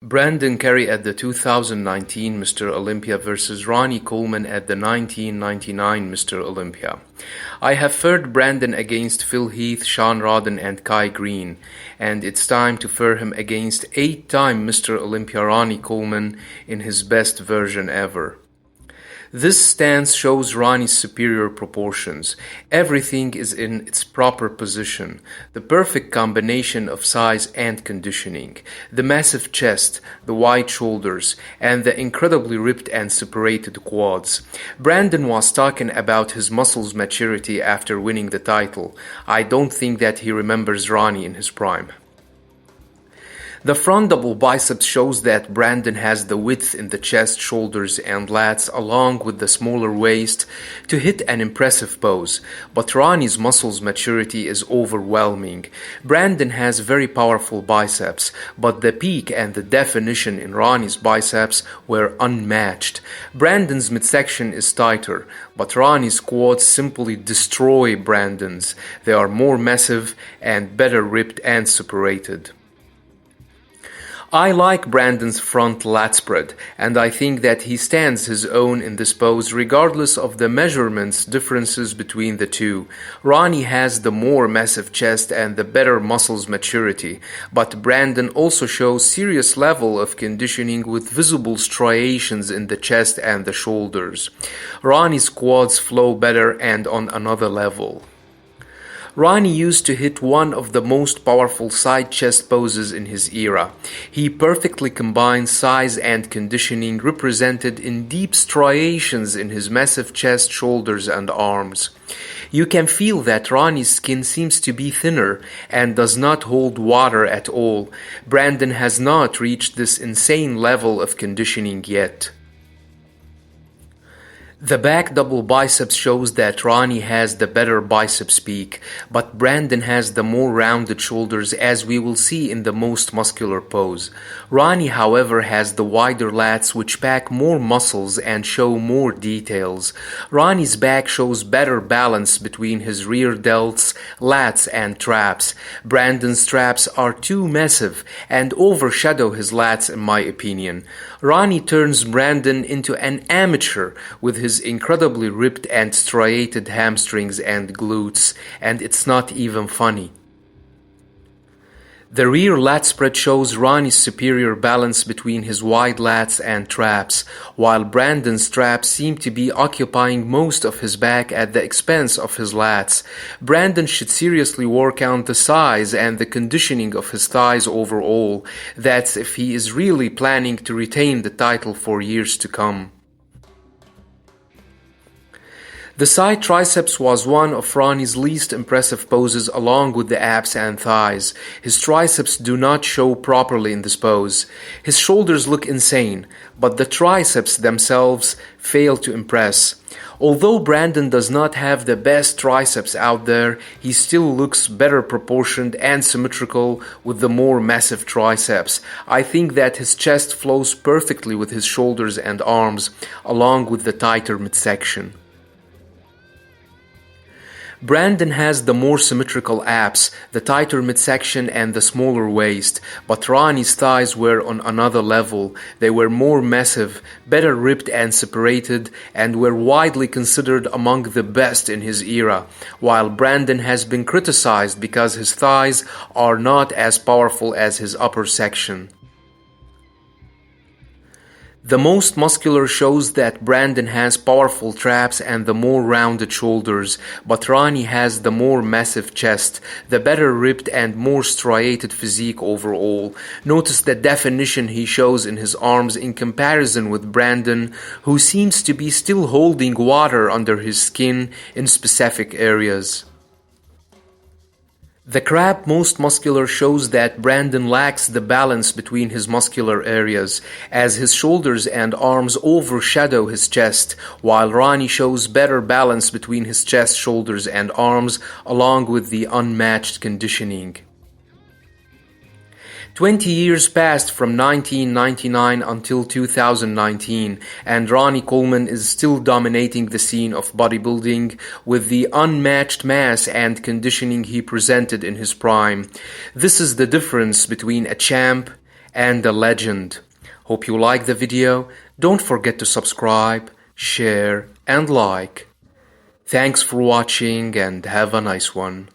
Brandon Curry at the 2019 Mr. Olympia versus Ronnie Coleman at the 1999 Mr. Olympia. I have fared Brandon against Phil Heath, Sean Rodden and Kai Green, and it's time to fare him against 8-time Mr. Olympia Ronnie Coleman in his best version ever. This stance shows Ronnie's superior proportions. Everything is in its proper position. The perfect combination of size and conditioning. The massive chest, the wide shoulders, and the incredibly ripped and separated quads. Brandon was talking about his muscles maturity after winning the title. I don't think that he remembers Ronnie in his prime. The front double biceps shows that Brandon has the width in the chest, shoulders, and lats along with the smaller waist to hit an impressive pose, but Ronnie's muscles maturity is overwhelming. Brandon has very powerful biceps, but the peak and the definition in Ronnie's biceps were unmatched. Brandon's midsection is tighter, but Ronnie's quads simply destroy Brandon's. They are more massive and better ripped and separated. I like Brandon's front lat spread, and I think that he stands his own in this pose regardless of the measurements differences between the two. Ronnie has the more massive chest and the better muscles maturity, but Brandon also shows serious level of conditioning with visible striations in the chest and the shoulders. Ronnie's quads flow better and on another level. Ronnie used to hit one of the most powerful side chest poses in his era. He perfectly combines size and conditioning represented in deep striations in his massive chest, shoulders, and arms. You can feel that Ronnie's skin seems to be thinner and does not hold water at all. Brandon has not reached this insane level of conditioning yet. The back double biceps shows that Ronnie has the better biceps peak, but Brandon has the more rounded shoulders as we will see in the most muscular pose. Ronnie, however, has the wider lats which pack more muscles and show more details. Ronnie's back shows better balance between his rear delts, lats and traps. Brandon's traps are too massive and overshadow his lats in my opinion. Ronnie turns Brandon into an amateur with his incredibly ripped and striated hamstrings and glutes, and it's not even funny. The rear lat spread shows Ronnie's superior balance between his wide lats and traps, while Brandon's traps seem to be occupying most of his back at the expense of his lats. Brandon should seriously work on the size and the conditioning of his thighs overall. That's if he is really planning to retain the title for years to come. The side triceps was one of Ronnie's least impressive poses along with the abs and thighs. His triceps do not show properly in this pose. His shoulders look insane, but the triceps themselves fail to impress. Although Brandon does not have the best triceps out there, he still looks better proportioned and symmetrical with the more massive triceps. I think that his chest flows perfectly with his shoulders and arms, along with the tighter midsection. Brandon has the more symmetrical abs, the tighter midsection and the smaller waist, but Ronnie's thighs were on another level. They were more massive, better ripped and separated, and were widely considered among the best in his era, while Brandon has been criticized because his thighs are not as powerful as his upper section. The most muscular shows that Brandon has powerful traps and the more rounded shoulders, but Ronnie has the more massive chest, the better ripped and more striated physique overall. Notice the definition he shows in his arms in comparison with Brandon, who seems to be still holding water under his skin in specific areas. The crab most muscular shows that Brandon lacks the balance between his muscular areas, as his shoulders and arms overshadow his chest, while Ronnie shows better balance between his chest, shoulders, and arms, along with the unmatched conditioning. 20 years passed from 1999 until 2019, and Ronnie Coleman is still dominating the scene of bodybuilding with the unmatched mass and conditioning he presented in his prime. This is the difference between a champ and a legend. Hope you like the video. Don't forget to subscribe, share, and like. Thanks for watching and have a nice one.